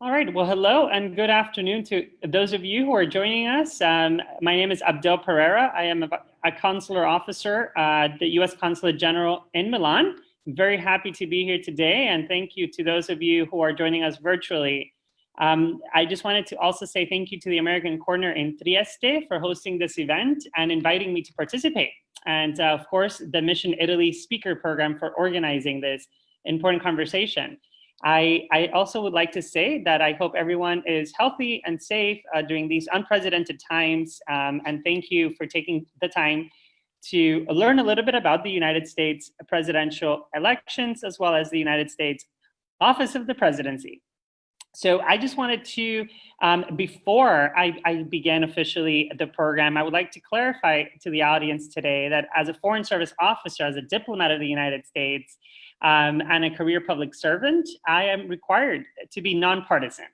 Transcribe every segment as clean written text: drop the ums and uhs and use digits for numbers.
All right, well, hello and good afternoon to those of you who are joining us. My name is Abdel Perera. I am a consular officer at the U.S. Consulate General in Milan. I'm very happy to be here today, and thank you to those of you who are joining us virtually. I just wanted to also say thank you to the American Corner in Trieste for hosting this event and inviting me to participate. And of course, the Mission Italy Speaker Program for organizing this important conversation. I also would like to say that I hope everyone is healthy and safe during these unprecedented times. And thank you for taking the time to learn a little bit about the United States presidential elections, as well as the United States Office of the Presidency. So I just wanted to, before I begin officially the program, I would like to clarify to the audience today that as a Foreign Service officer, as a diplomat of the United States, and a career public servant, I am required to be nonpartisan.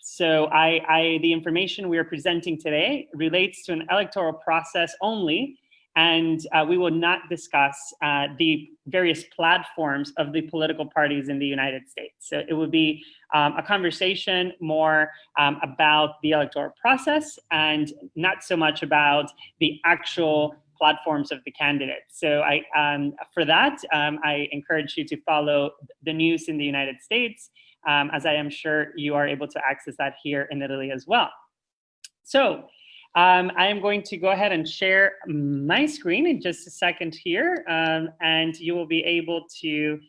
So the information we are presenting today relates to an electoral process only, and we will not discuss the various platforms of the political parties in the United States. So it would be a conversation more about the electoral process and not so much about the actual platforms of the candidates. So for that, I encourage you to follow the news in the United States, as I am sure you are able to access that here in Italy as well. So I am going to go ahead and share my screen in just a second here, and you will be able to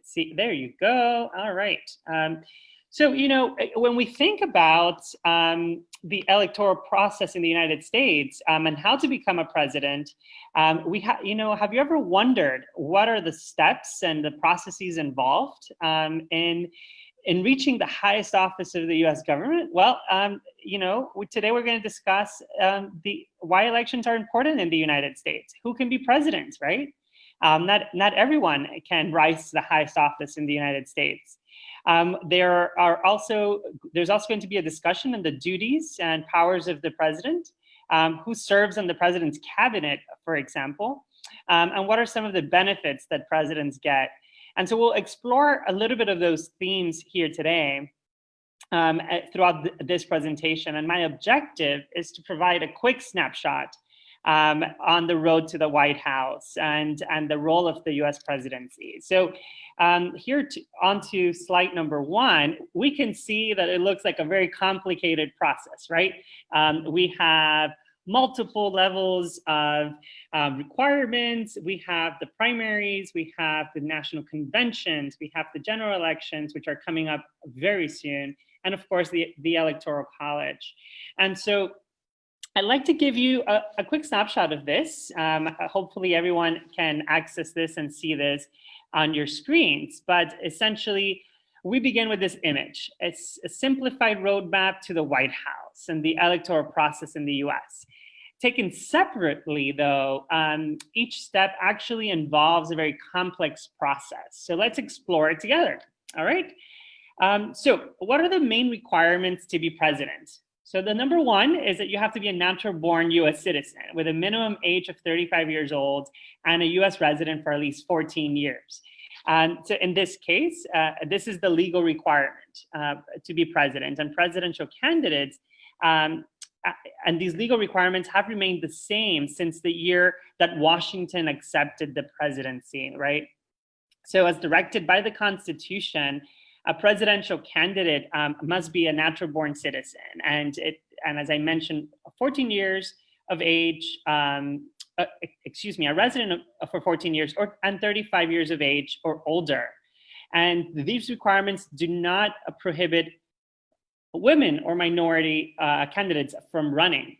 see, there you go. All right. So, you know, when we think about the electoral process in the United States and how to become a president, have you ever wondered what are the steps and the processes involved in reaching the highest office of the U.S. government? Well, today we're going to discuss why elections are important in the United States. Who can be president, right? Not everyone can rise to the highest office in the United States. There's also going to be a discussion on the duties and powers of the president, who serves on the president's cabinet, for example, and what are some of the benefits that presidents get. And so we'll explore a little bit of those themes here today throughout this presentation. And my objective is to provide a quick snapshot on the road to the White House and the role of the US presidency. So here onto slide number 1, we can see that it looks like a very complicated process, right? We have multiple levels of requirements. We have the primaries, we have the national conventions, we have the general elections, which are coming up very soon, and of course the Electoral College. And so I'd like to give you a quick snapshot of this. Hopefully everyone can access this and see this on your screens, but essentially we begin with this image. It's a simplified roadmap to the White House and the electoral process in the US. Taken separately, though, each step actually involves a very complex process. So let's explore it together, all right? So what are the main requirements to be president? So the number 1 is that you have to be a natural-born US citizen with a minimum age of 35 years old and a US resident for at least 14 years. So in this case, this is the legal requirement to be president, and presidential candidates and these legal requirements have remained the same since the year that Washington accepted the presidency, right? So as directed by the Constitution, a presidential candidate must be a natural-born citizen, and as I mentioned, 14 years of age, a resident for 14 years and 35 years of age or older. And these requirements do not prohibit women or minority candidates from running.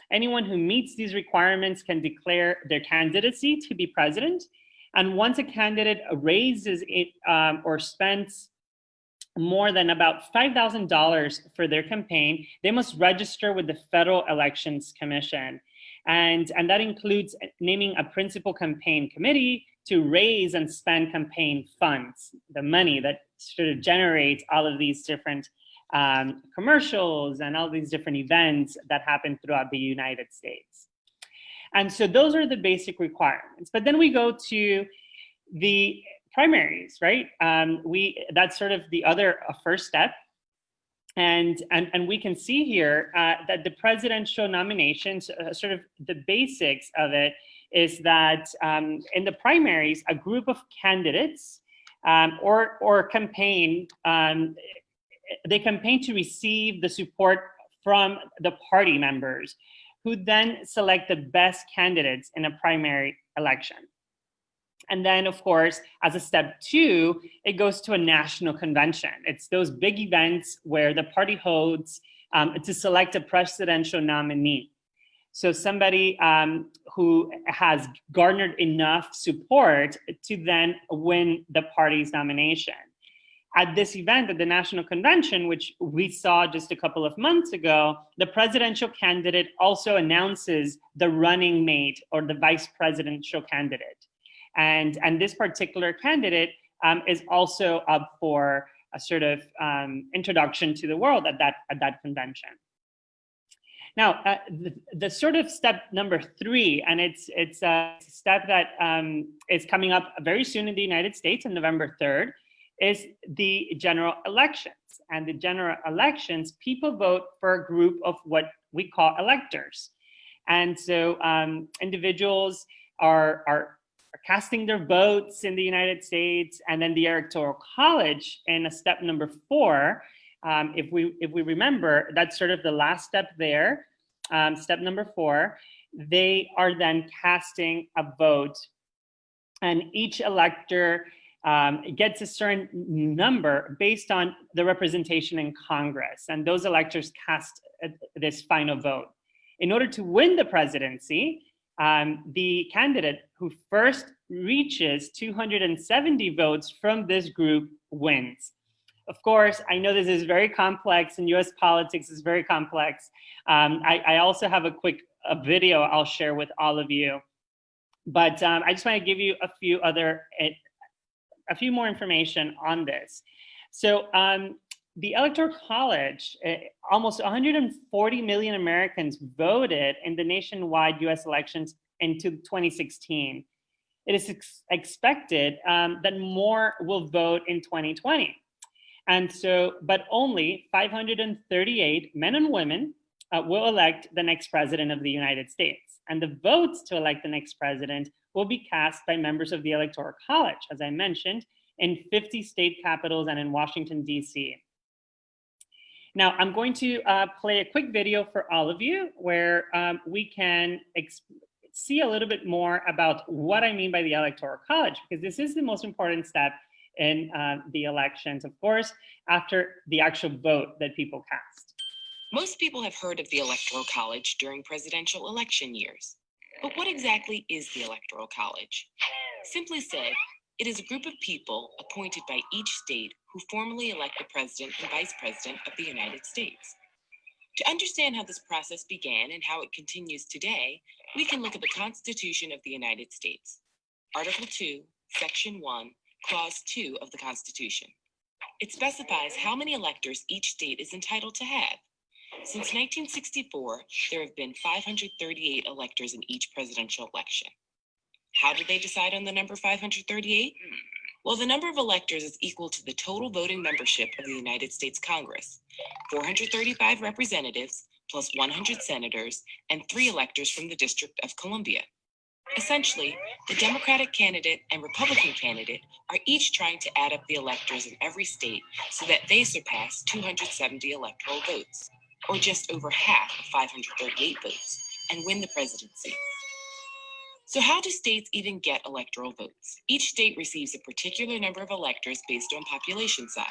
Anyone who meets these requirements can declare their candidacy to be president. And once a candidate raises it or spends more than about $5,000 for their campaign, they must register with the Federal Elections Commission. And that includes naming a principal campaign committee to raise and spend campaign funds, the money that sort of generates all of these different commercials and all these different events that happen throughout the United States. And so those are the basic requirements. But then we go to the primaries, right? That's sort of the other first step. And we can see here that the presidential nominations, sort of the basics of it, is that in the primaries, a group of candidates or campaign, they campaign to receive the support from the party members, who then select the best candidates in a primary election. And then, of course, as a step two, it goes to a national convention. It's those big events where the party holds to select a presidential nominee. So somebody who has garnered enough support to then win the party's nomination. At this event, at the National Convention, which we saw just a couple of months ago, the presidential candidate also announces the running mate or the vice presidential candidate. And this particular candidate is also up for a sort of introduction to the world at that convention. Now, the sort of step number three, and it's a step that is coming up very soon in the United States on November 3rd, is the general elections. And the general elections, people vote for a group of what we call electors. And so individuals are casting their votes in the United States, and then the Electoral College in a step number 4, if we remember, that's sort of the last step there, step number 4, they are then casting a vote, and each elector gets a certain number based on the representation in Congress, and those electors cast this final vote. In order to win the presidency, the candidate who first reaches 270 votes from this group wins. Of course, I know this is very complex, and US politics is very complex. I also have a quick video I'll share with all of you. But I just want to give you a few more information on this. So the Electoral College, almost 140 million Americans voted in the nationwide US elections into 2016. It is expected that more will vote in 2020. And so, but only 538 men and women will elect the next president of the United States. And the votes to elect the next president will be cast by members of the Electoral College, as I mentioned, in 50 state capitals and in Washington, D.C. Now, I'm going to play a quick video for all of you where we can see a little bit more about what I mean by the Electoral College, because this is the most important step in the elections, of course, after the actual vote that people cast. Most people have heard of the Electoral College during presidential election years. But what exactly is the Electoral College? Simply said, it is a group of people appointed by each state who formally elect the president and vice president of the United States. To understand how this process began and how it continues today, we can look at the Constitution of the United States. Article 2, Section 1, Clause 2 of the Constitution. It specifies how many electors each state is entitled to have. Since 1964, there have been 538 electors in each presidential election. How did they decide on the number 538? Well, the number of electors is equal to the total voting membership of the United States Congress, 435 representatives plus 100 senators and 3 electors from the District of Columbia. Essentially, the Democratic candidate and Republican candidate are each trying to add up the electors in every state so that they surpass 270 electoral votes, or just over half of 538 votes, and win the presidency. So how do states even get electoral votes? Each state receives a particular number of electors based on population size.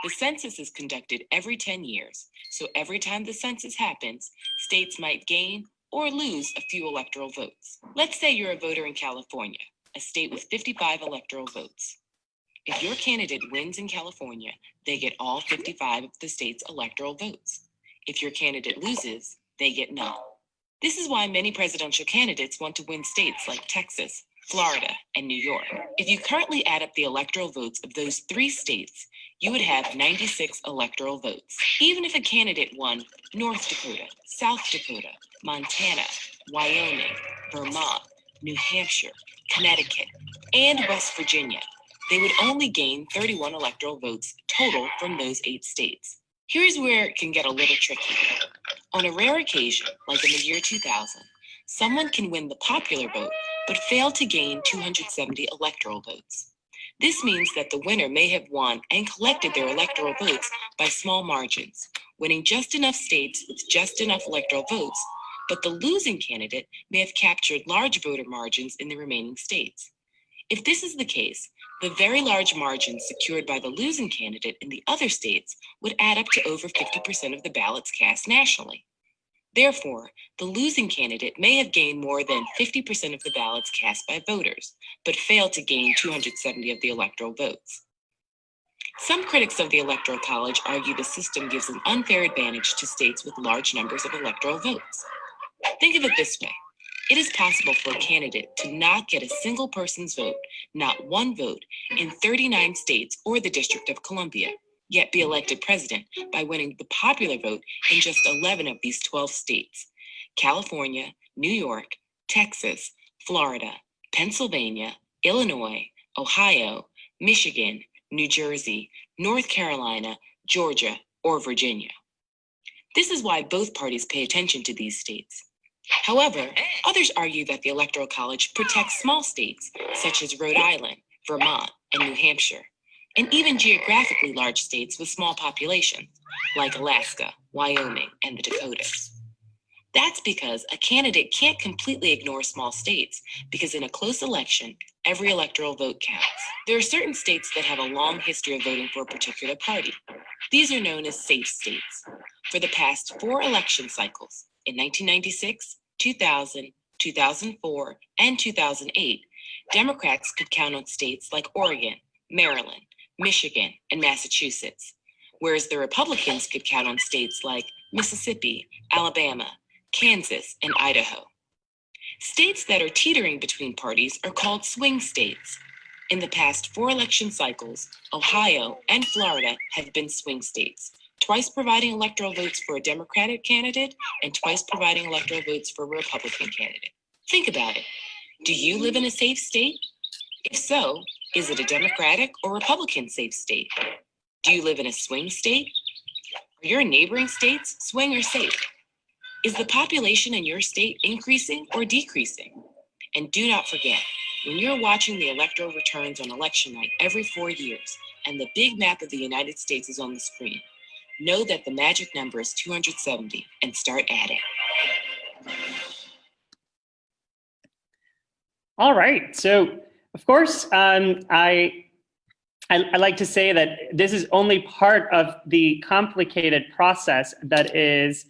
The census is conducted every 10 years, so every time the census happens, states might gain or lose a few electoral votes. Let's say you're a voter in California, a state with 55 electoral votes. If your candidate wins in California, they get all 55 of the state's electoral votes. If your candidate loses, they get none. This is why many presidential candidates want to win states like Texas, Florida, and New York. If you currently add up the electoral votes of those 3 states, you would have 96 electoral votes. Even if a candidate won North Dakota, South Dakota, Montana, Wyoming, Vermont, New Hampshire, Connecticut, and West Virginia, they would only gain 31 electoral votes total from those 8 states. Here's where it can get a little tricky. On a rare occasion, like in the year 2000, someone can win the popular vote, but fail to gain 270 electoral votes. This means that the winner may have won and collected their electoral votes by small margins, winning just enough states with just enough electoral votes, but the losing candidate may have captured large voter margins in the remaining states. If this is the case, the very large margins secured by the losing candidate in the other states would add up to over 50% of the ballots cast nationally. Therefore, the losing candidate may have gained more than 50% of the ballots cast by voters, but failed to gain 270 of the electoral votes. Some critics of the Electoral College argue the system gives an unfair advantage to states with large numbers of electoral votes. Think of it this way. It is possible for a candidate to not get a single person's vote, not one vote, in 39 states or the District of Columbia, yet be elected president by winning the popular vote in just 11 of these 12 states: California, New York, Texas, Florida, Pennsylvania, Illinois, Ohio, Michigan, New Jersey, North Carolina, Georgia, or Virginia. This is why both parties pay attention to these states. However, others argue that the Electoral College protects small states such as Rhode Island, Vermont, and New Hampshire, and even geographically large states with small populations, like Alaska, Wyoming, and the Dakotas. That's because a candidate can't completely ignore small states, because in a close election, every electoral vote counts. There are certain states that have a long history of voting for a particular party. These are known as safe states. For the past 4 election cycles, in 1996, 2000, 2004, and 2008, Democrats could count on states like Oregon, Maryland, Michigan, and Massachusetts, whereas the Republicans could count on states like Mississippi, Alabama, Kansas, and Idaho. States that are teetering between parties are called swing states. In the past 4 election cycles, Ohio and Florida have been swing states, twice providing electoral votes for a Democratic candidate and twice providing electoral votes for a Republican candidate. Think about it. Do you live in a safe state? If so, is it a Democratic or Republican safe state? Do you live in a swing state? Are your neighboring states swing or safe? Is the population in your state increasing or decreasing? And do not forget, when you're watching the electoral returns on election night every 4 years and the big map of the United States is on the screen, know that the magic number is 270 and start adding. All right. So, of course, I like to say that this is only part of the complicated process that is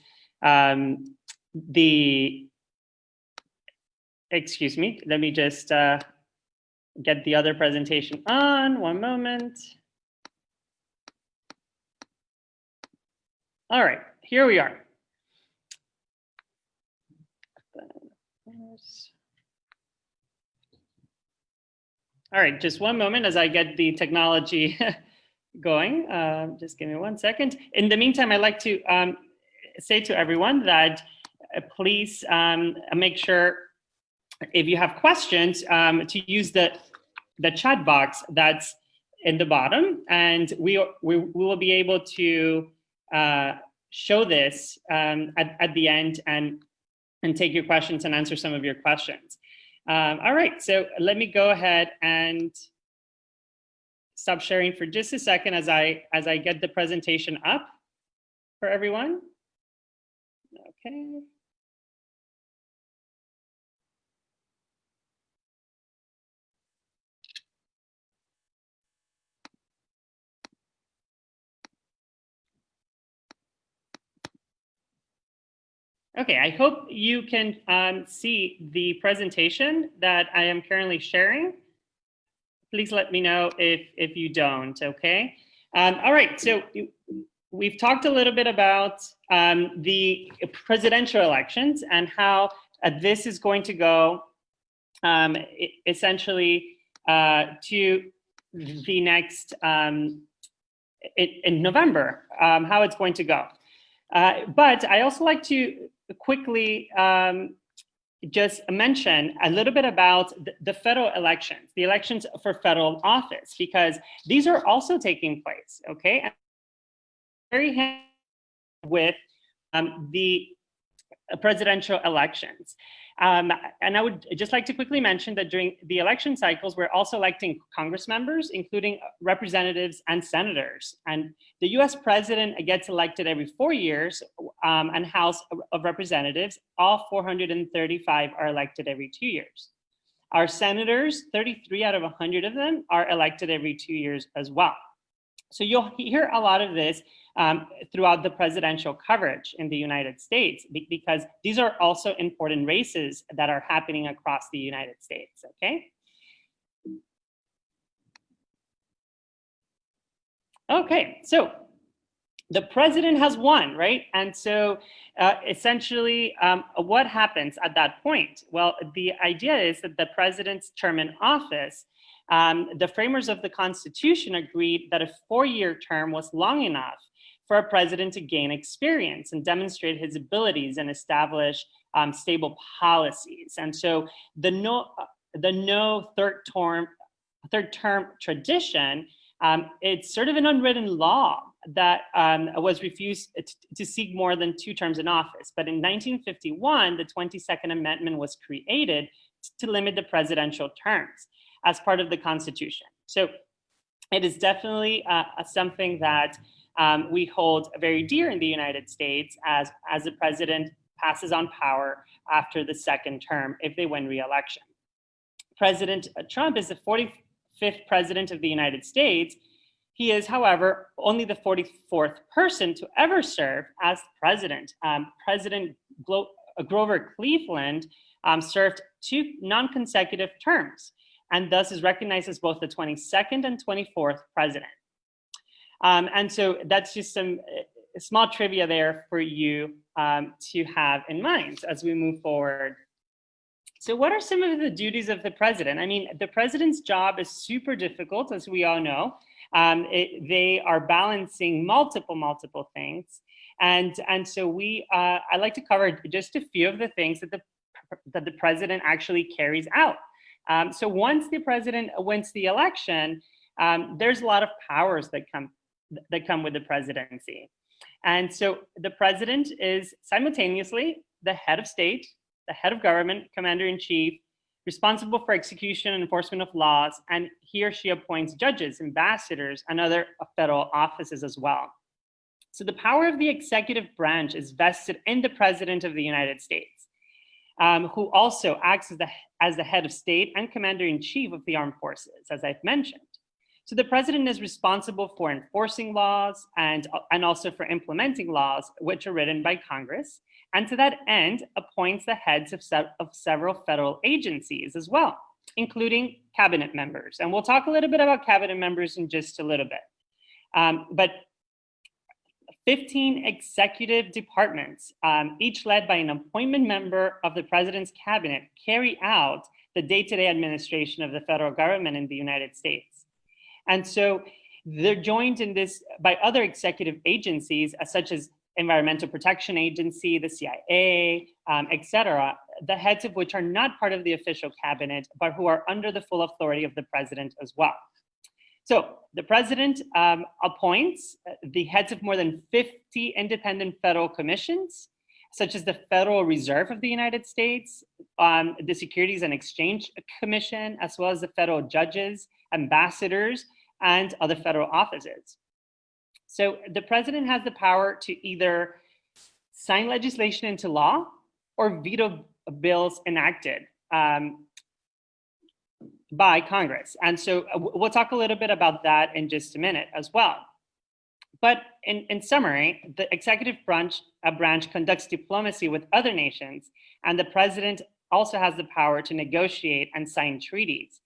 excuse me, let me just get the other presentation on. One moment. All right, here we are. All right, just one moment as I get the technology going. Just give me 1 second. In the meantime, I'd like to say to everyone that please make sure, if you have questions, to use the chat box that's in the bottom, and we will be able to show this at the end and take your questions and answer some of your questions. All right, so let me go ahead and stop sharing for just a second as I get the presentation up for everyone. Okay. Okay, I hope you can see the presentation that I am currently sharing. Please let me know if you don't, okay? All right, so we've talked a little bit about the presidential elections and how this is going to go essentially to the next, in November, how it's going to go. But I also like to quickly just mention a little bit about the federal elections, the elections for federal office, because these are also taking place, okay? And very with the presidential elections. And I would just like to quickly mention that during the election cycles, we're also electing Congress members, including representatives and senators. And the US president gets elected every 4 years, and House of Representatives, all 435 are elected every 2 years. Our senators, 33 out of 100 of them are elected every 2 years as well. So you'll hear a lot of this throughout the presidential coverage in the United States, because these are also important races that are happening across the United States, okay? Okay, so the president has won, right? And so essentially, what happens at that point? Well, the idea is that the president's term in office, the framers of the Constitution agreed that a 4-year term was long enough for a president to gain experience and demonstrate his abilities and establish stable policies. And so the no third term tradition, it's sort of an unwritten law that was refused to seek more than 2 terms in office. But in 1951, the 22nd Amendment was created to limit the presidential terms as part of the Constitution. So it is definitely something that we hold very dear in the United States as the president passes on power after the 2nd term if they win re-election. President Trump is the 45th president of the United States. He is, however, only the 44th person to ever serve as president. President Grover Cleveland served 2 non-consecutive terms, and thus is recognized as both the 22nd and 24th president. And so that's just some small trivia there for you to have in mind as we move forward. So what are some of the duties of the president? I mean, the president's job is super difficult, as we all know. They are balancing multiple things. And so I like to cover just a few of the things that the president actually carries out. So once the president wins the election, there's a lot of powers that come with the presidency. And so the president is simultaneously the head of state, the head of government, commander-in-chief, responsible for execution and enforcement of laws, and he or she appoints judges, ambassadors, and other federal offices as well. So the power of the executive branch is vested in the president of the United States, who also acts as the head of state and commander-in-chief of the armed forces, as I've mentioned. So the president is responsible for enforcing laws and also for implementing laws which are written by Congress, and to that end appoints the heads of several federal agencies as well, including cabinet members. And we'll talk a little bit about cabinet members in just a little bit. But 15 executive departments, each led by an appointment member of the president's cabinet, carry out the day-to-day administration of the federal government in the United States. And so they're joined in this by other executive agencies, such as Environmental Protection Agency, the CIA, et cetera, the heads of which are not part of the official cabinet, but who are under the full authority of the president as well. So the president appoints the heads of more than 50 independent federal commissions, such as the Federal Reserve of the United States, the Securities and Exchange Commission, as well as the federal judges, ambassadors, and other federal offices. So the president has the power to either sign legislation into law or veto bills enacted by Congress. And so we'll talk a little bit about that in just a minute as well. But in summary, the executive branch conducts diplomacy with other nations, and the president also has the power to negotiate and sign treaties.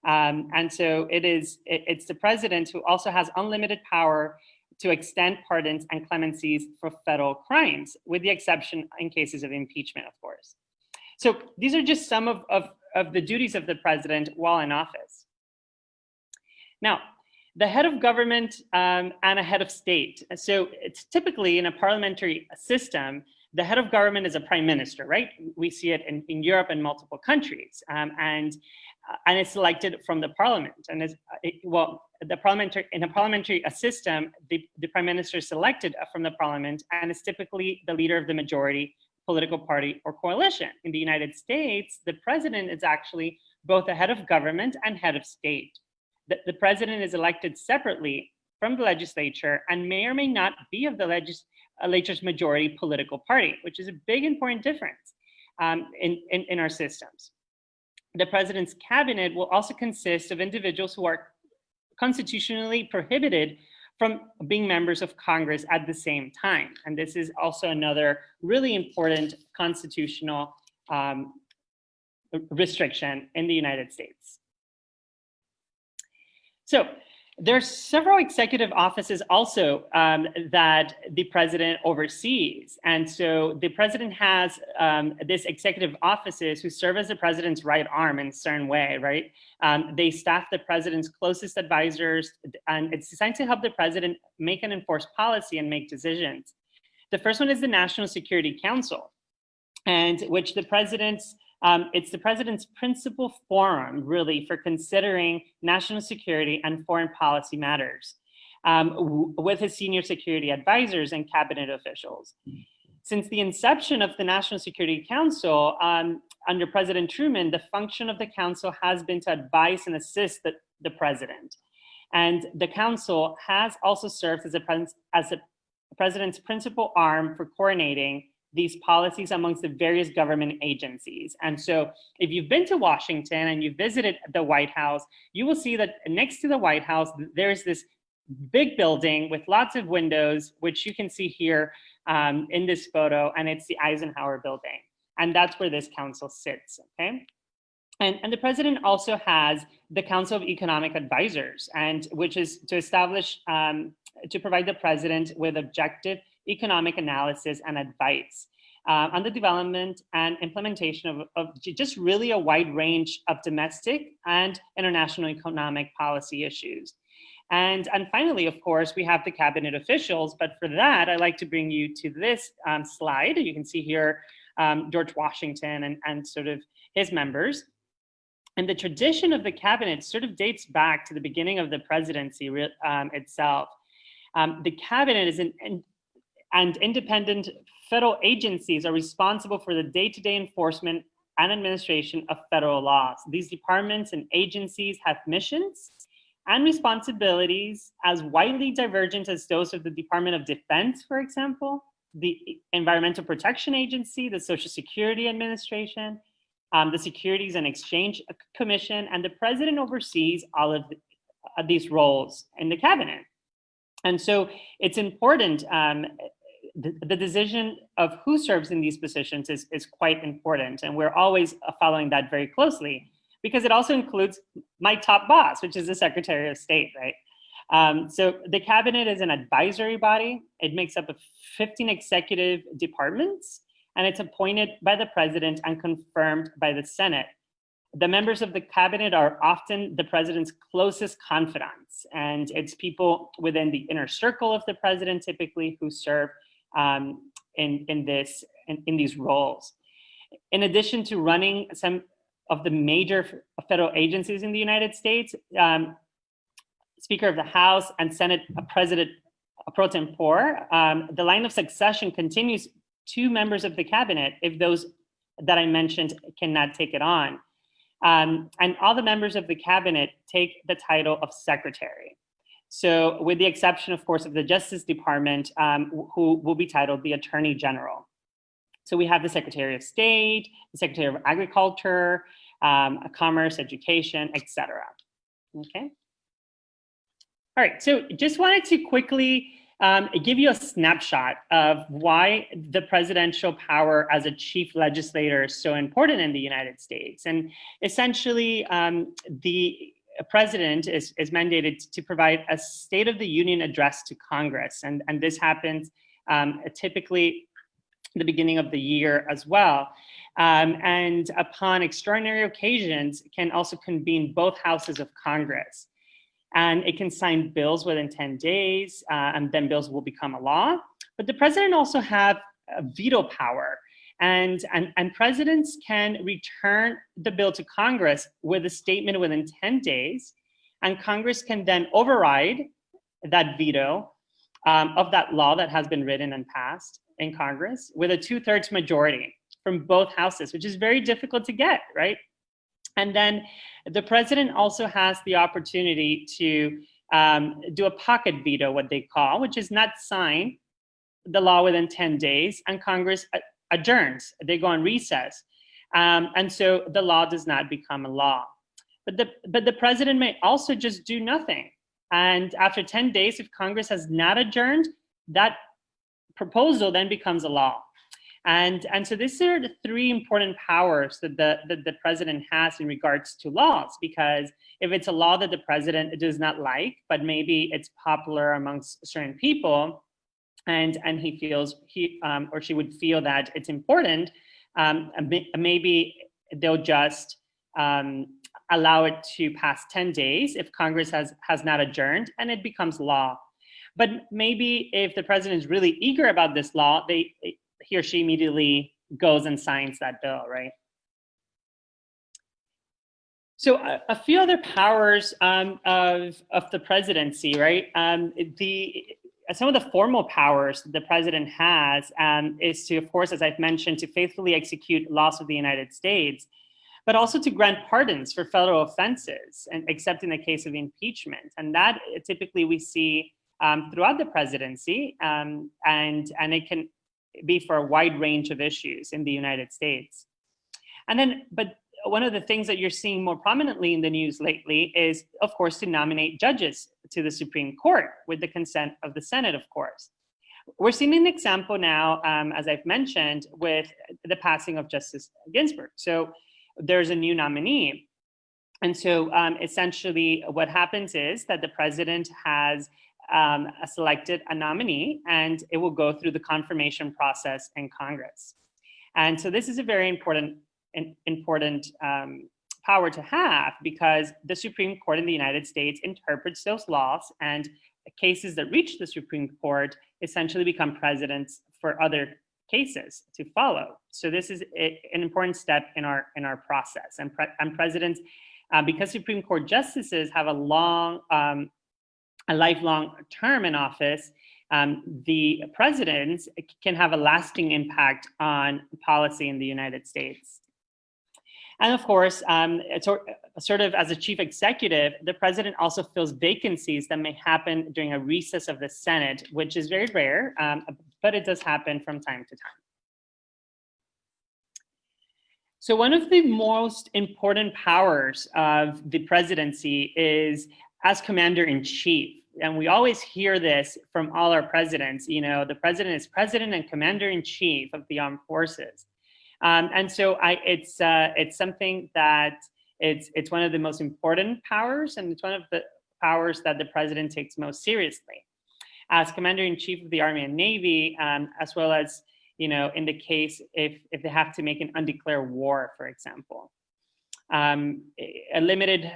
And so it's the president who also has unlimited power to extend pardons and clemencies for federal crimes, with the exception in cases of impeachment, of course. So these are just some of the duties of the president while in office. Now, the head of government and a head of state. So it's typically in a parliamentary system, the head of government is a prime minister, right? We see it in Europe and multiple countries. And and it's elected from the parliament. And in a parliamentary system, the prime minister is selected from the parliament, and is typically the leader of the majority political party or coalition. In the United States, the president is actually both the head of government and head of state. The president is elected separately from the legislature and may or may not be of the legislature's majority political party, which is a big important difference in our systems. The president's cabinet will also consist of individuals who are constitutionally prohibited from being members of Congress at the same time. And this is also another really important constitutional restriction in the United States. So there are several executive offices also that the president oversees. And so the president has this executive offices who serve as the president's right arm in a certain way, right? They staff the president's closest advisors, and it's designed to help the president make and enforce policy and make decisions. The first one is the National Security Council, and which it's the president's principal forum, really, for considering national security and foreign policy matters, with his senior security advisors and cabinet officials. Since the inception of the National Security Council, under President Truman, the function of the council has been to advise and assist the president. And the council has also served as the president's principal arm for coordinating these policies amongst the various government agencies. And so if you've been to Washington and you visited the White House, you will see that next to the White House, there's this big building with lots of windows, which you can see here in this photo, and it's the Eisenhower building. And that's where this council sits, okay? And the president also has the Council of Economic Advisors, and which is to establish, to provide the president with objective economic analysis and advice on the development and implementation of just really a wide range of domestic and international economic policy issues. And finally, of course, we have the cabinet officials, but for that, I'd like to bring you to this slide. You can see here George Washington and sort of his members. And the tradition of the cabinet sort of dates back to the beginning of the presidency itself. The cabinet is and independent federal agencies are responsible for the day-to-day enforcement and administration of federal laws. These departments and agencies have missions and responsibilities as widely divergent as those of the Department of Defense, for example, the Environmental Protection Agency, the Social Security Administration, the Securities and Exchange Commission, and the president oversees all of these roles in the cabinet. And so it's important, the decision of who serves in these positions is quite important. And we're always following that very closely because it also includes my top boss, which is the Secretary of State, right? So the cabinet is an advisory body. It makes up of 15 executive departments, and it's appointed by the president and confirmed by the Senate. The members of the cabinet are often the president's closest confidants, and it's people within the inner circle of the president typically who serve in these roles. In addition to running some of the major federal agencies in the United States, Speaker of the House and Senate President pro tempore, the line of succession continues to members of the cabinet if those that I mentioned cannot take it on. And all the members of the cabinet take the title of secretary. So with the exception, of course, of the Justice Department, who will be titled the Attorney General. So we have the Secretary of State, the Secretary of Agriculture, Commerce, Education, etc. Okay. All right, so just wanted to quickly give you a snapshot of why the presidential power as a chief legislator is so important in the United States. And essentially, the president is mandated to provide a State of the Union address to Congress. And this happens typically the beginning of the year as well. And upon extraordinary occasions, can also convene both houses of Congress. And it can sign bills within 10 days, and then bills will become a law. But the president also have a veto power. And presidents can return the bill to Congress with a statement within 10 days, and Congress can then override that veto of that law that has been written and passed in Congress with a 2/3 majority from both houses, which is very difficult to get, right? And then the president also has the opportunity to do a pocket veto, what they call, which is not sign the law within 10 days, and Congress adjourns. They go on recess. And so the law does not become a law. But the president may also just do nothing. And after 10 days, if Congress has not adjourned, that proposal then becomes a law. And so these are the three important powers that the president has in regards to laws, because if it's a law that the president does not like, but maybe it's popular amongst certain people, and he feels he or she would feel that it's important, maybe they'll just allow it to pass 10 days if Congress has not adjourned, and it becomes law. But maybe if the president is really eager about this law, he or she immediately goes and signs that bill, right? So a few other powers of the presidency, right? Some of the formal powers the president has is to, of course, as I've mentioned, to faithfully execute laws of the United States, but also to grant pardons for federal offenses, and except in the case of impeachment. And that typically we see throughout the presidency, and it can be for a wide range of issues in the United States. And then, but one of the things that you're seeing more prominently in the news lately is, of course, to nominate judges to the Supreme Court with the consent of the Senate, of course. We're seeing an example now, as I've mentioned, with the passing of Justice Ginsburg. So there's a new nominee. And so essentially what happens is that the president has selected a nominee, and it will go through the confirmation process in Congress. And so this is a very important power to have, because the Supreme Court in the United States interprets those laws, and cases that reach the Supreme Court essentially become precedents for other cases to follow. So this is an important step in our process. And presidents, because Supreme Court justices have a lifelong term in office, the presidents can have a lasting impact on policy in the United States. And of course, sort of as a chief executive, the president also fills vacancies that may happen during a recess of the Senate, which is very rare, but it does happen from time to time. So one of the most important powers of the presidency is as commander-in-chief. And we always hear this from all our presidents, you know, the president is president and commander-in-chief of the armed forces. And so it's something that it's one of the most important powers, and it's one of the powers that the president takes most seriously. As commander-in-chief of the Army and Navy, as well as, you know, in the case if they have to make an undeclared war, for example. Limited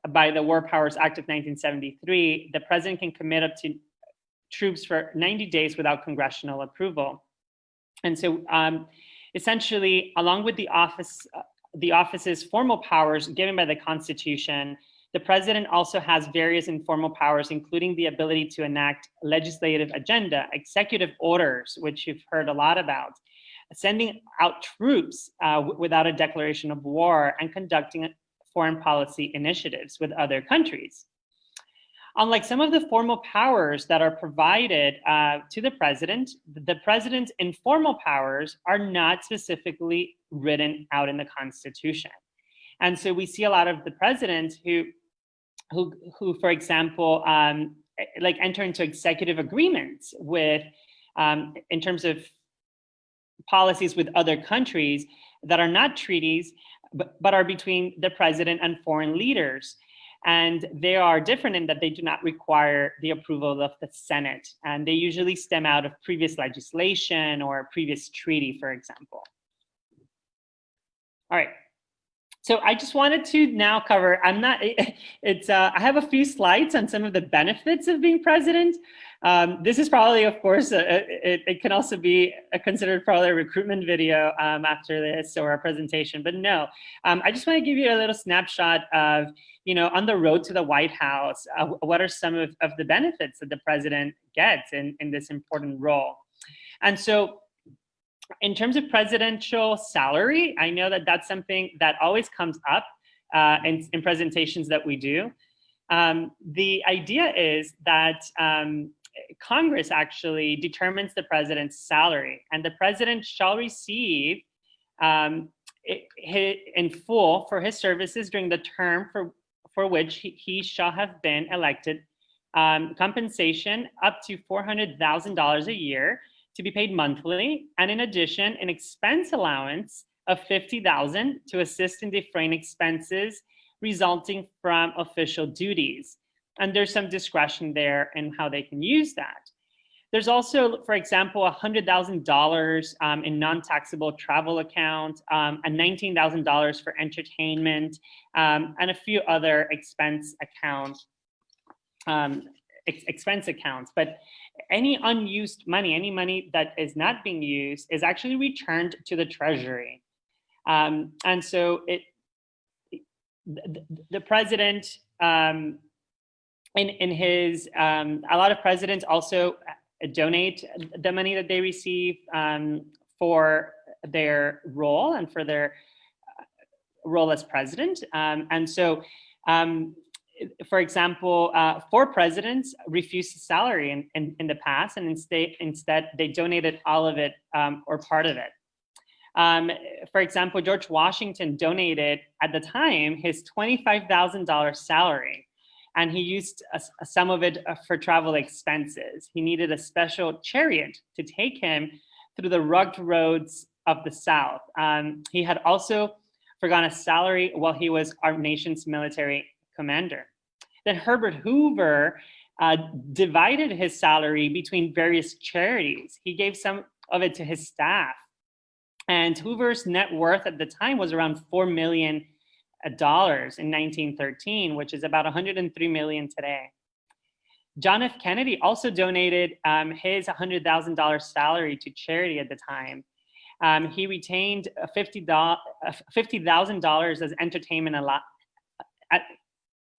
by the War Powers Act of 1973, the president can commit up to troops for 90 days without congressional approval. And so essentially, along with the office's formal powers given by the Constitution, the president also has various informal powers, including the ability to enact legislative agenda, executive orders, which you've heard a lot about, sending out troops without a declaration of war, and conducting foreign policy initiatives with other countries. Unlike some of the formal powers that are provided to the president's informal powers are not specifically written out in the Constitution. And so we see a lot of the presidents who for example, like enter into executive agreements with, in terms of policies with other countries that are not treaties, but are between the president and foreign leaders. And they are different in that they do not require the approval of the Senate. And they usually stem out of previous legislation or a previous treaty, for example. All right. So I just wanted to now cover, I have a few slides on some of the benefits of being president, This is probably, of course, it can also be considered probably a recruitment video after this or a presentation, but no. I just want to give you a little snapshot of, on the road to the White House, what are some of the benefits that the president gets in this important role. And so in terms of presidential salary, I know that that's something that always comes up in presentations that we do. The idea is that Congress actually determines the president's salary, and the president shall receive in full for his services during the term for which he shall have been elected, compensation up to $400,000 a year to be paid monthly, and in addition, an expense allowance of $50,000 to assist in defraying expenses resulting from official duties. And there's some discretion there in how they can use that. There's also, for example, $100,000 in non-taxable travel account, and $19,000 for entertainment, and a few other expense accounts. But any unused money, any money that is not being used, is actually returned to the Treasury. And so the president, in his, a lot of presidents also donate the money that they receive for their role and for their role as president. And so, for example, 4 presidents refused salary in the past, and instead they donated all of it or part of it. For example, George Washington donated at the time his $25,000 salary, and he used some of it for travel expenses. He needed a special chariot to take him through the rugged roads of the South. He had also forgone a salary while he was our nation's military commander. Then Herbert Hoover divided his salary between various charities. He gave some of it to his staff. And Hoover's net worth at the time was around $4 million in 1913, which is about $103 million today. John F. Kennedy also donated his $100,000 salary to charity at the time. He retained $50,000 as entertainment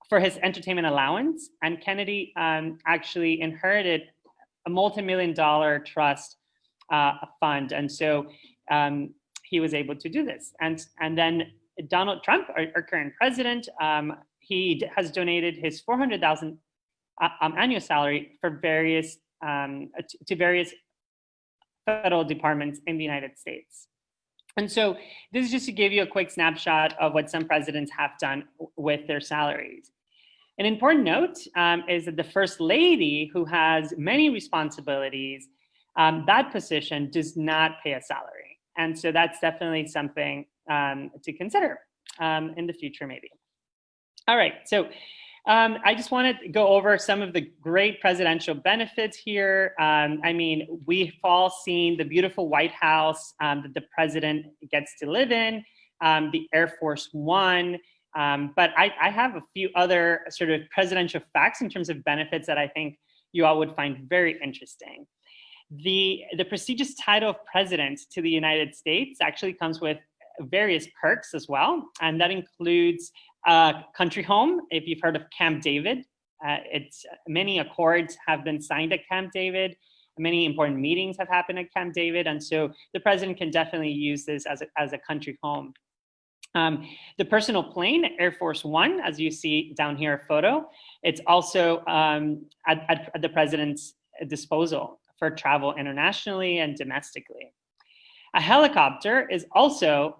for his entertainment allowance, and Kennedy actually inherited a multi-million-dollar trust fund, and so he was able to do this. And then Donald Trump, our current president, he has donated his $400,000 annual salary for various to various federal departments in the United States. And so this is just to give you a quick snapshot of what some presidents have done with their salaries. An important note is that the First Lady, who has many responsibilities, that position does not pay a salary. And so that's definitely something to consider in the future, maybe. All right, so I just want to go over some of the great presidential benefits here. I mean, we've all seen the beautiful White House that the president gets to live in, the Air Force One, but I have a few other sort of presidential facts in terms of benefits that I think you all would find very interesting. The prestigious title of president to the United States actually comes with various perks as well, and that includes country home. If you've heard of Camp David, many accords have been signed at Camp David. Many important meetings have happened at Camp David, and so the president can definitely use this as a country home. The personal plane, Air Force One, as you see down here, a photo, it's also at the president's disposal for travel internationally and domestically. A helicopter is also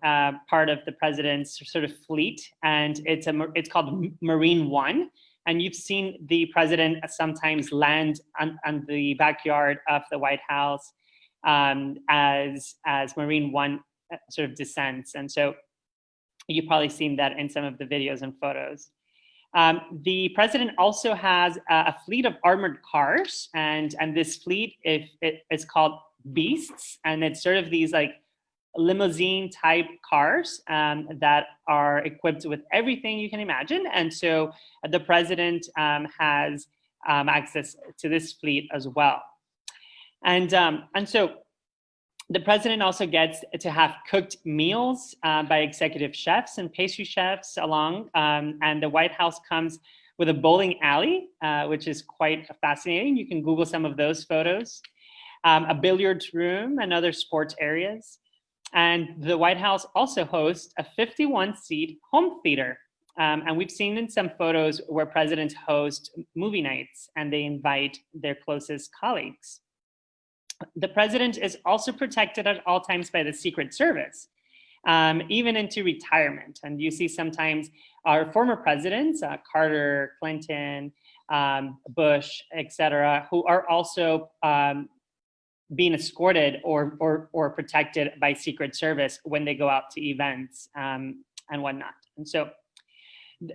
part of the president's sort of fleet, and it's called Marine One. And you've seen the president sometimes land on the backyard of the White House as Marine One sort of descends. And so you've probably seen that in some of the videos and photos. The president also has a fleet of armored cars, and this fleet is called Beasts, and it's sort of these like limousine type cars that are equipped with everything you can imagine. And so the president has access to this fleet as well. And so the president also gets to have cooked meals by executive chefs and pastry chefs along. And the White House comes with a bowling alley, which is quite fascinating. You can Google some of those photos. A billiards room and other sports areas. And the White House also hosts a 51-seat home theater. And we've seen in some photos where presidents host movie nights and they invite their closest colleagues. The president is also protected at all times by the Secret Service, even into retirement. And you see sometimes our former presidents, Carter, Clinton, Bush, etc., who are also being escorted or protected by Secret Service when they go out to events and whatnot. And so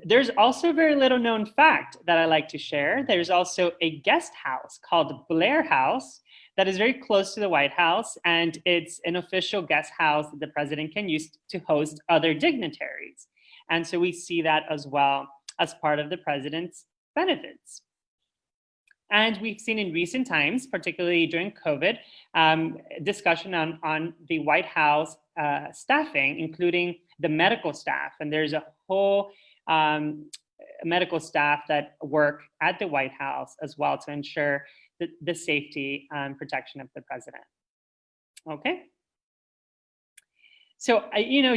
there's also a very little known fact that I like to share. There's also a guest house called Blair House that is very close to the White House, and it's an official guest house that the president can use to host other dignitaries. And so we see that as well as part of the president's benefits. And we've seen in recent times, particularly during COVID, discussion on the White House staffing, including the medical staff. And there's a whole medical staff that work at the White House as well to ensure the safety and protection of the president. Okay. So,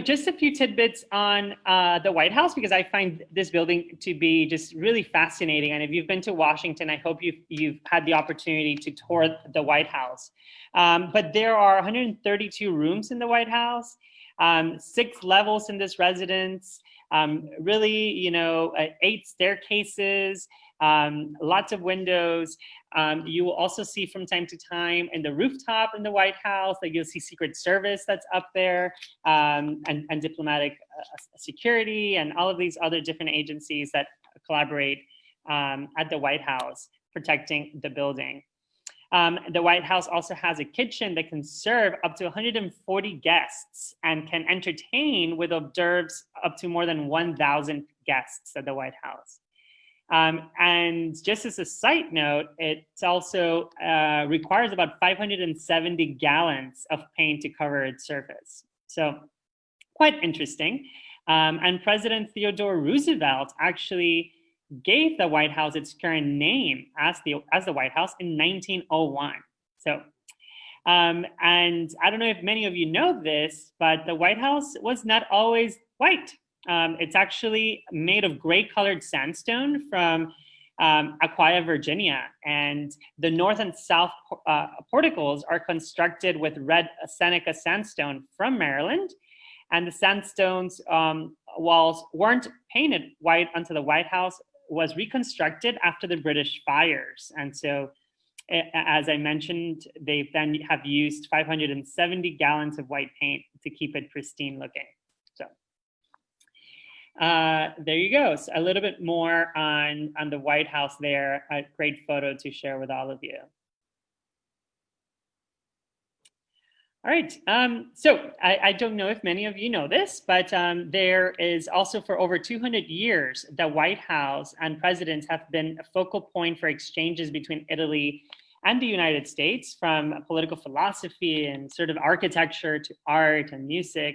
just a few tidbits on the White House, because I find this building to be just really fascinating. And if you've been to Washington, I hope you've had the opportunity to tour the White House. But there are 132 rooms in the White House, 6 levels in this residence, really, 8 staircases, lots of windows. You will also see from time to time in the rooftop in the White House that you'll see Secret Service that's up there, and diplomatic security and all of these other different agencies that collaborate at the White House protecting the building. The White House also has a kitchen that can serve up to 140 guests and can entertain with hors d'oeuvres up to more than 1,000 guests at the White House. And just as a side note, it also requires about 570 gallons of paint to cover its surface. So quite interesting. And President Theodore Roosevelt actually gave the White House its current name as the White House in 1901. So, and I don't know if many of you know this, but the White House was not always white. It's actually made of gray-colored sandstone from Aquia, Virginia, and the north and south porticos are constructed with red Seneca sandstone from Maryland, and the sandstone's walls weren't painted white until the White House was reconstructed after the British fires. And so, as I mentioned, they then have used 570 gallons of white paint to keep it pristine looking. So there you go. So a little bit more on the White House there. A great photo to share with all of you. All right, so I don't know if many of you know this, but there is also for over 200 years, the White House and presidents have been a focal point for exchanges between Italy and the United States, from political philosophy and sort of architecture to art and music.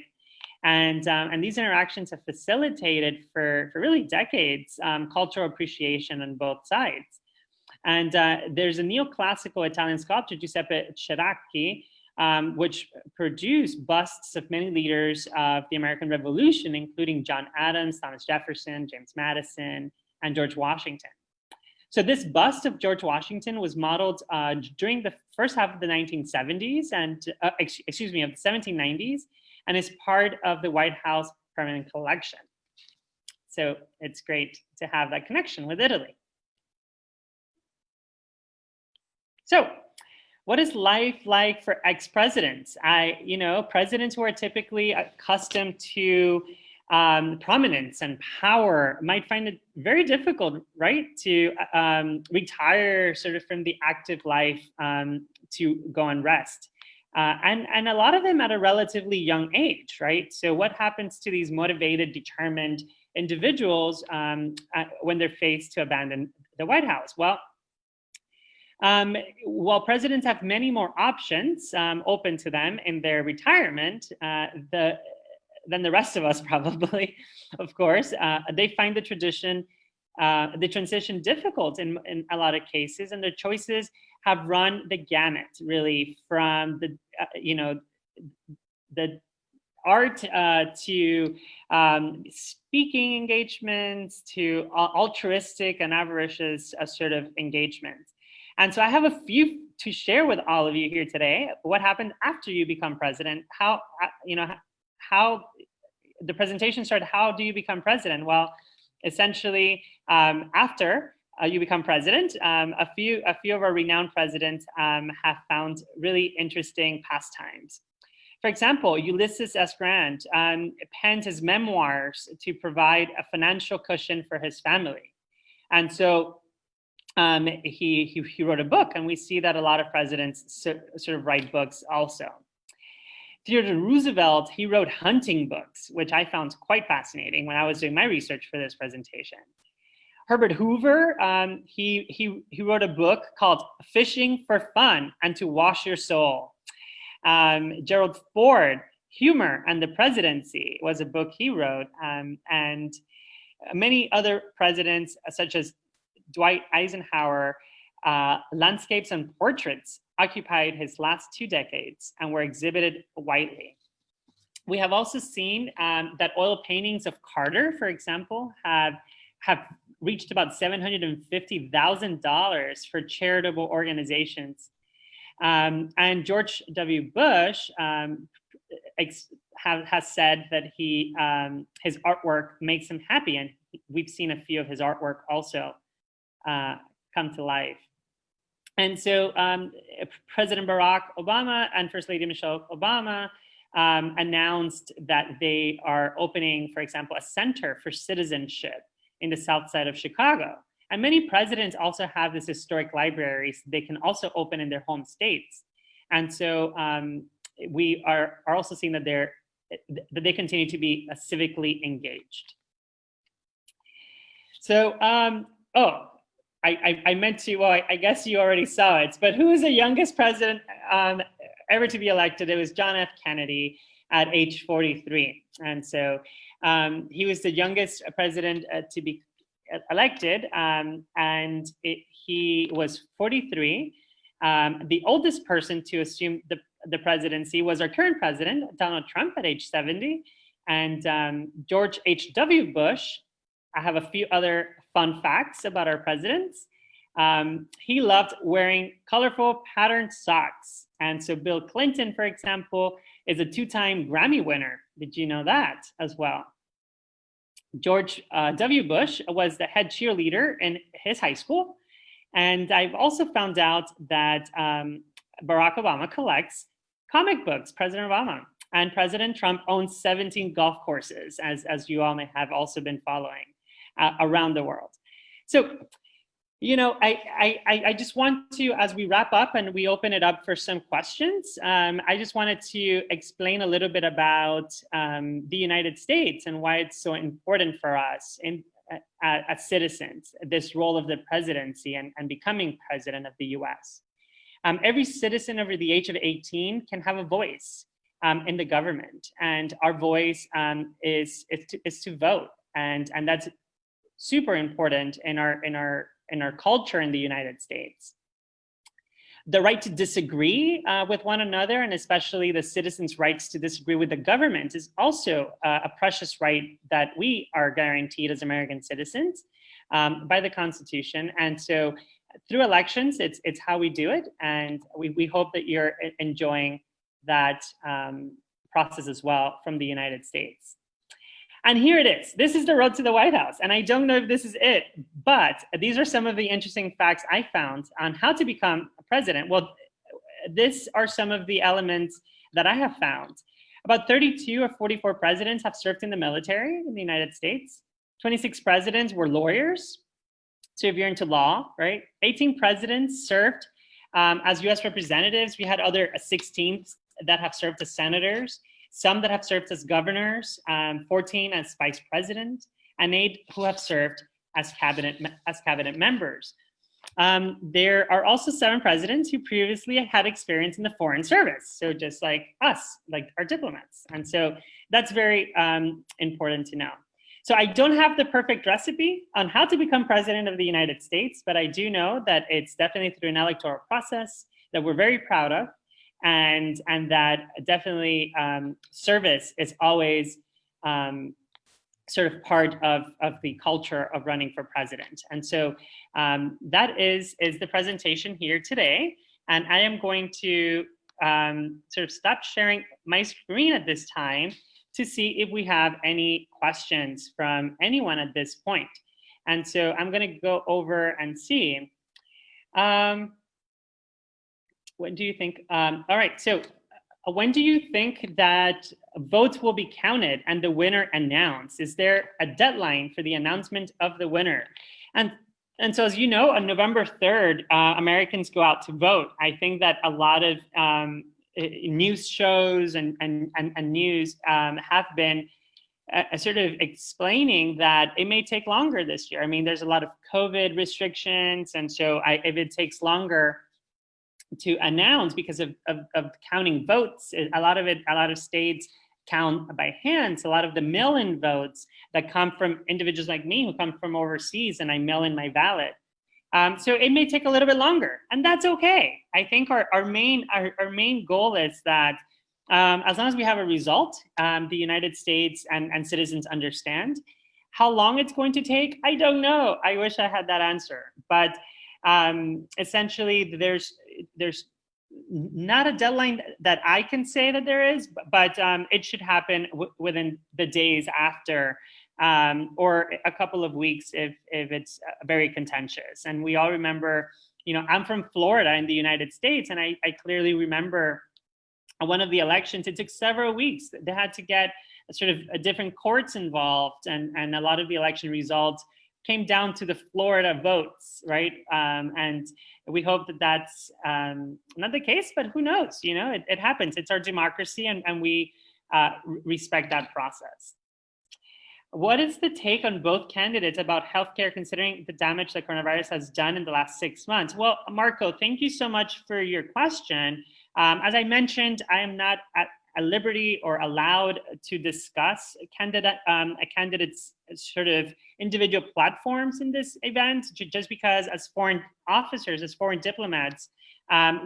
And these interactions have facilitated for really decades cultural appreciation on both sides. And there's a neoclassical Italian sculptor, Giuseppe Ceracchi, which produced busts of many leaders of the American Revolution, including John Adams, Thomas Jefferson, James Madison, and George Washington. So this bust of George Washington was modeled during the first half of the 1970s and, of the 1790s, and is part of the White House permanent collection. So it's great to have that connection with Italy. So, what is life like for ex-presidents? Presidents who are typically accustomed to prominence and power might find it very difficult, right, to retire sort of from the active life to go and rest. And a lot of them at a relatively young age, right? So what happens to these motivated, determined individuals when they're faced to abandon the White House? Well, While presidents have many more options open to them in their retirement than the rest of us probably, of course, they find the transition difficult in a lot of cases, and their choices have run the gamut, really, from the art to speaking engagements to altruistic and avaricious sort of engagements. And so I have a few to share with all of you here today. What happened after you become president? How the presentation started, how do you become president? Well, essentially, after you become president, a few of our renowned presidents have found really interesting pastimes. For example, Ulysses S. Grant penned his memoirs to provide a financial cushion for his family. And so he wrote a book, and we see that a lot of presidents sort of write books also. Theodore Roosevelt, he wrote hunting books, which I found quite fascinating when I was doing my research for this presentation. Herbert Hoover, he wrote a book called Fishing for Fun and to Wash Your Soul. Gerald Ford, Humor and the Presidency was a book he wrote, and many other presidents, such as Dwight Eisenhower, landscapes and portraits occupied his last 2 decades and were exhibited widely. We have also seen that oil paintings of Carter, for example, have reached about $750,000 for charitable organizations. And George W. Bush has said that his artwork makes him happy, and we've seen a few of his artwork also come to life. And so President Barack Obama and First Lady Michelle Obama announced that they are opening, for example, a center for citizenship in the south side of Chicago. And many presidents also have this historic libraries they can also open in their home states. And so we are also seeing that they continue to be civically engaged. So, I meant to, well, I guess you already saw it, but who is the youngest president ever to be elected? It was John F. Kennedy at age 43. And so he was the youngest president to be elected, and he was 43. The oldest person to assume the presidency was our current president, Donald Trump, at age 70. And George H.W. Bush, I have a few other fun facts about our presidents. He loved wearing colorful patterned socks. And so Bill Clinton, for example, is a 2-time Grammy winner. Did you know that as well? George W. Bush was the head cheerleader in his high school. And I've also found out that Barack Obama collects comic books, President Obama. And President Trump owns 17 golf courses, as you all may have also been following around the world. So, you know, I just want to, as we wrap up and we open it up for some questions, I just wanted to explain a little bit about the United States and why it's so important for us as citizens, this role of the presidency and becoming president of the US. Every citizen over the age of 18 can have a voice in the government, and our voice is to vote, and that's super important in our culture in the United States. The right to disagree with one another, and especially the citizens' rights to disagree with the government, is also a precious right that we are guaranteed as American citizens by the Constitution. And so through elections, it's how we do it. And we hope that you're enjoying that process as well from the United States. And here it is. This is the road to the White House. And I don't know if this is it, but these are some of the interesting facts I found on how to become a president. Well, these are some of the elements that I have found. About 32 or 44 presidents have served in the military in the United States. 26 presidents were lawyers. So if you're into law, right? 18 presidents served as US representatives. We had other 16 that have served as senators, some that have served as governors, 14 as vice president, and 8 who have served as cabinet members. there are also 7 presidents who previously had experience in the foreign service. So just like us, like our diplomats. And so that's very important to know. So I don't have the perfect recipe on how to become president of the United States, but I do know that it's definitely through an electoral process that we're very proud of, and that definitely service is always sort of part of the culture of running for president. And so that is the presentation here today. And I am going to sort of stop sharing my screen at this time to see if we have any questions from anyone at this point. And so I'm going to go over and see. What do you think? All right, so when do you think that votes will be counted and the winner announced? Is there a deadline for the announcement of the winner? And so, as you know, on November 3rd, Americans go out to vote. I think that a lot of news shows and news have been sort of explaining that it may take longer this year. I mean, there's a lot of COVID restrictions, and so if it takes longer to announce because of counting votes, a lot of states count by hand. So a lot of the mail-in votes that come from individuals like me who come from overseas, and I mail in my ballot. So it may take a little bit longer, and that's okay. I think our main goal is that as long as we have a result, the United States and citizens understand. How long it's going to take, I don't know. I wish I had that answer, but essentially there's not a deadline that I can say that there is, but it should happen within the days after, or a couple of weeks if it's very contentious. And we all remember, I'm from Florida in the United States, and I clearly remember one of the elections, it took several weeks. They had to get sort of different courts involved, and a lot of the election results came down to the Florida votes, right? And we hope that that's not the case, but who knows? It happens. It's our democracy, and we respect that process. What is the take on both candidates about healthcare, considering the damage that coronavirus has done in the last 6 months? Well, Marco, thank you so much for your question. As I mentioned, I am not at liberty or allowed to discuss a candidate's sort of individual platforms in this event, just because as foreign officers, as foreign diplomats,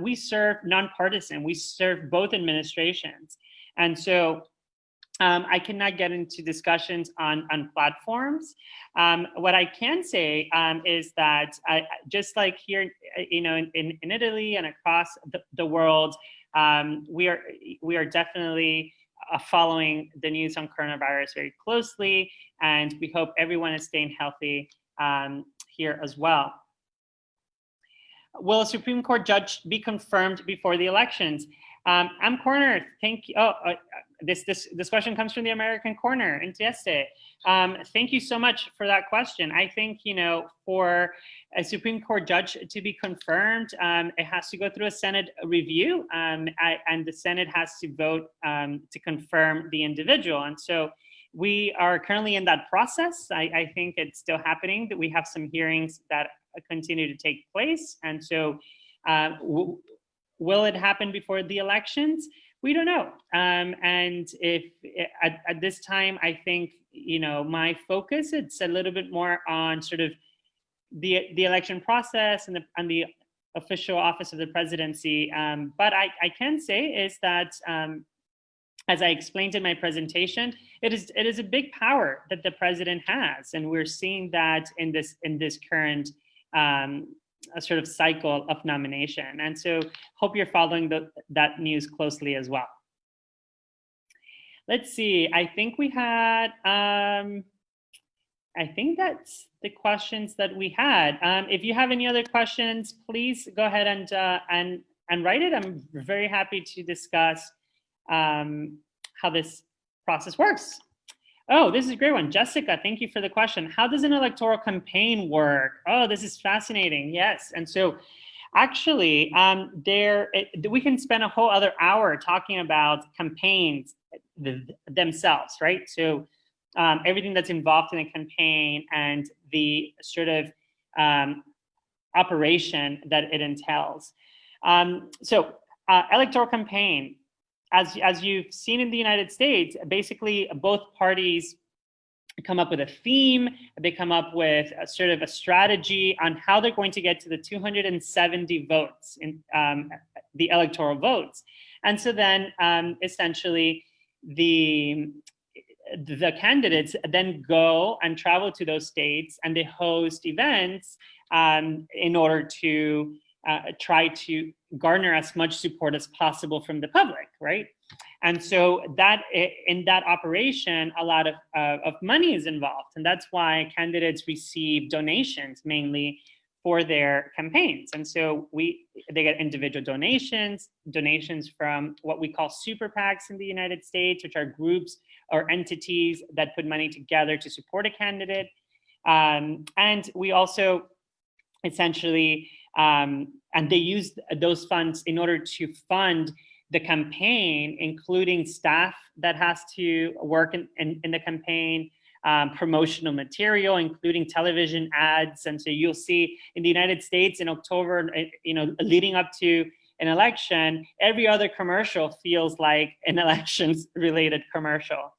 we serve nonpartisan, we serve both administrations. And so I cannot get into discussions on platforms. What I can say is that just like here, in Italy and across the world, we are definitely following the news on coronavirus very closely, and we hope everyone is staying healthy here as well. Will a Supreme Court judge be confirmed before the elections? I'm Corner. Thank you. This question comes from the American Corner in Trieste. Thank you so much for that question. I think, for a Supreme Court judge to be confirmed, it has to go through a Senate review, and the Senate has to vote to confirm the individual. And so we are currently in that process. I think it's still happening, that we have some hearings that continue to take place. And so will it happen before the elections? We don't know. And if at this time, I think, my focus, it's a little bit more on sort of the election process and the official office of the presidency. But I can say is that, as I explained in my presentation, it is a big power that the president has. And we're seeing that in this current a sort of cycle of nomination. And so hope you're following that news closely as well. Let's see, I think we had, I think that's the questions that we had. If you have any other questions, please go ahead and write it. I'm very happy to discuss how this process works. Oh, this is a great one. Jessica, thank you for the question. How does an electoral campaign work? Oh, this is fascinating. Yes. And so actually, we can spend a whole other hour talking about campaigns themselves, right? So everything that's involved in a campaign and the sort of operation that it entails. Electoral campaign, as you've seen in the United States, basically both parties come up with a theme, they come up with a sort of a strategy on how they're going to get to the 270 votes in the electoral votes. And so then essentially the candidates then go and travel to those states and they host events in order to try to garner as much support as possible from the public, right? And so that in that operation, a lot of money is involved. And that's why candidates receive donations mainly for their campaigns. And so they get individual donations from what we call super PACs in the United States, which are groups or entities that put money together to support a candidate. And we also essentially, and they use those funds in order to fund the campaign, including staff that has to work in the campaign, promotional material, including television ads. And so you'll see in the United States in October, leading up to an election, every other commercial feels like an elections related commercial.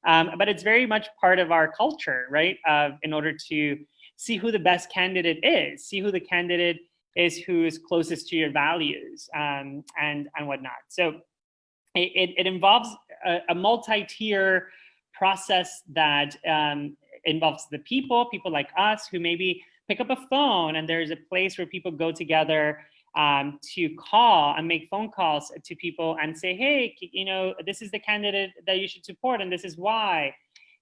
But it's very much part of our culture, right? In order to see who the best candidate is, see who the candidate is who is closest to your values and whatnot. So it involves a multi-tier process that involves the people like us who maybe pick up a phone and there's a place where people go together to call and make phone calls to people and say, hey, this is the candidate that you should support and this is why.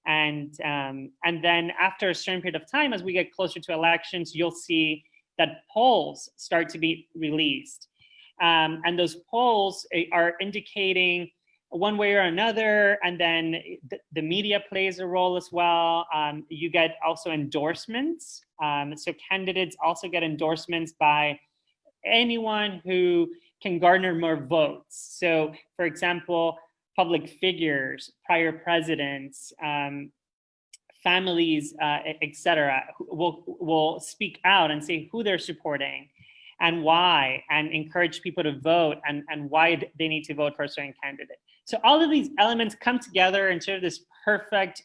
And then after a certain period of time, as we get closer to elections, you'll see that polls start to be released. And those polls are indicating one way or another, and then the media plays a role as well. You get also endorsements. So candidates also get endorsements by anyone who can garner more votes. So for example, public figures, prior presidents, families, etc., will speak out and say who they're supporting and why, and encourage people to vote and why they need to vote for a certain candidate. So all of these elements come together in sort of this perfect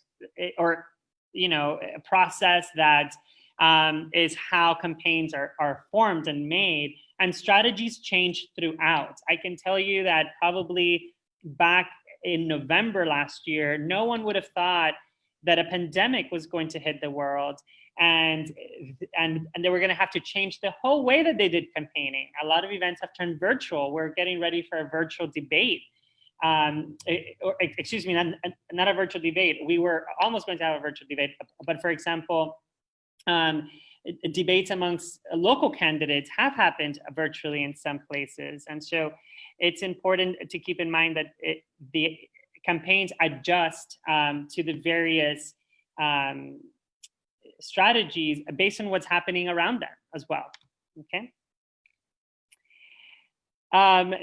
process that is how campaigns are formed and made, and strategies change throughout. I can tell you that probably back in November last year, no one would have thought that a pandemic was going to hit the world and they were going to have to change the whole way that they did campaigning. A lot of events have turned virtual. We're getting ready for a virtual debate. Excuse me, not a virtual debate. We were almost going to have a virtual debate, but for example, debates amongst local candidates have happened virtually in some places. And so it's important to keep in mind that the campaigns adjust to the various strategies based on what's happening around them as well, okay?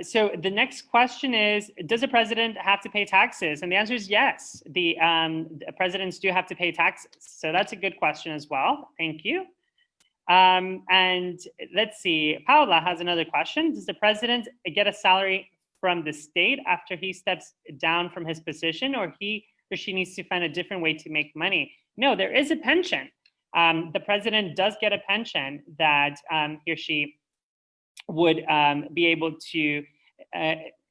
So the next question is, does the president have to pay taxes? And the answer is yes, the presidents do have to pay taxes. So that's a good question as well, thank you. And let's see, Paula has another question. Does the president get a salary from the state after he steps down from his position, or he or she needs to find a different way to make money? No, there is a pension. The president does get a pension that he or she would be able to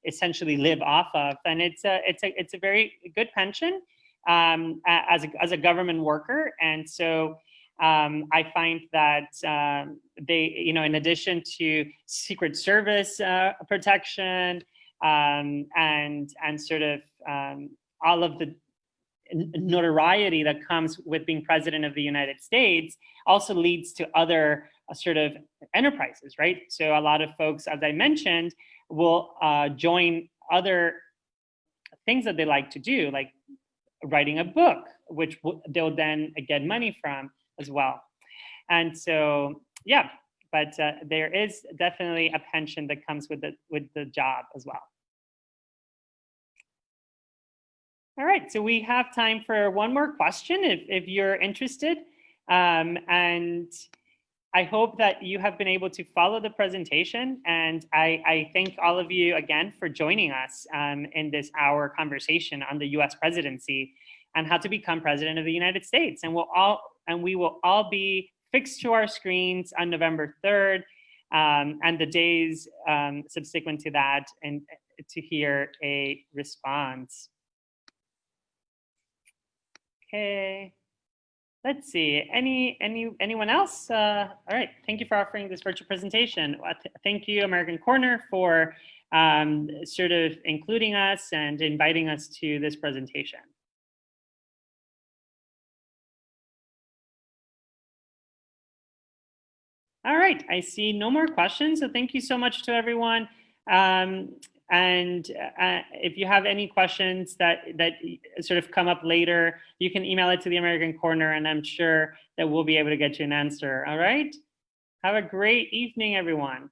essentially live off of, and it's a very good pension as a government worker. And so I find that they, in addition to Secret Service protection and sort of all of the notoriety that comes with being president of the United States, also leads to other sort of enterprises, right? So a lot of folks, as I mentioned, will join other things that they like to do, like writing a book, which they'll then get money from as well. And so, yeah, but there is definitely a pension that comes with the job as well. All right, so we have time for one more question if you're interested. And I hope that you have been able to follow the presentation, and I thank all of you again for joining us in this hour conversation on the US presidency and how to become president of the United States. And we will all be fixed to our screens on November 3rd and the days subsequent to that, and to hear a response. Okay. Let's see, anyone else? All right, thank you for offering this virtual presentation. Thank you, American Corner, for sort of including us and inviting us to this presentation. All right, I see no more questions, so thank you so much to everyone. And if you have any questions that sort of come up later, you can email it to the American Corner, and I'm sure that we'll be able to get you an answer. All right? Have a great evening, everyone.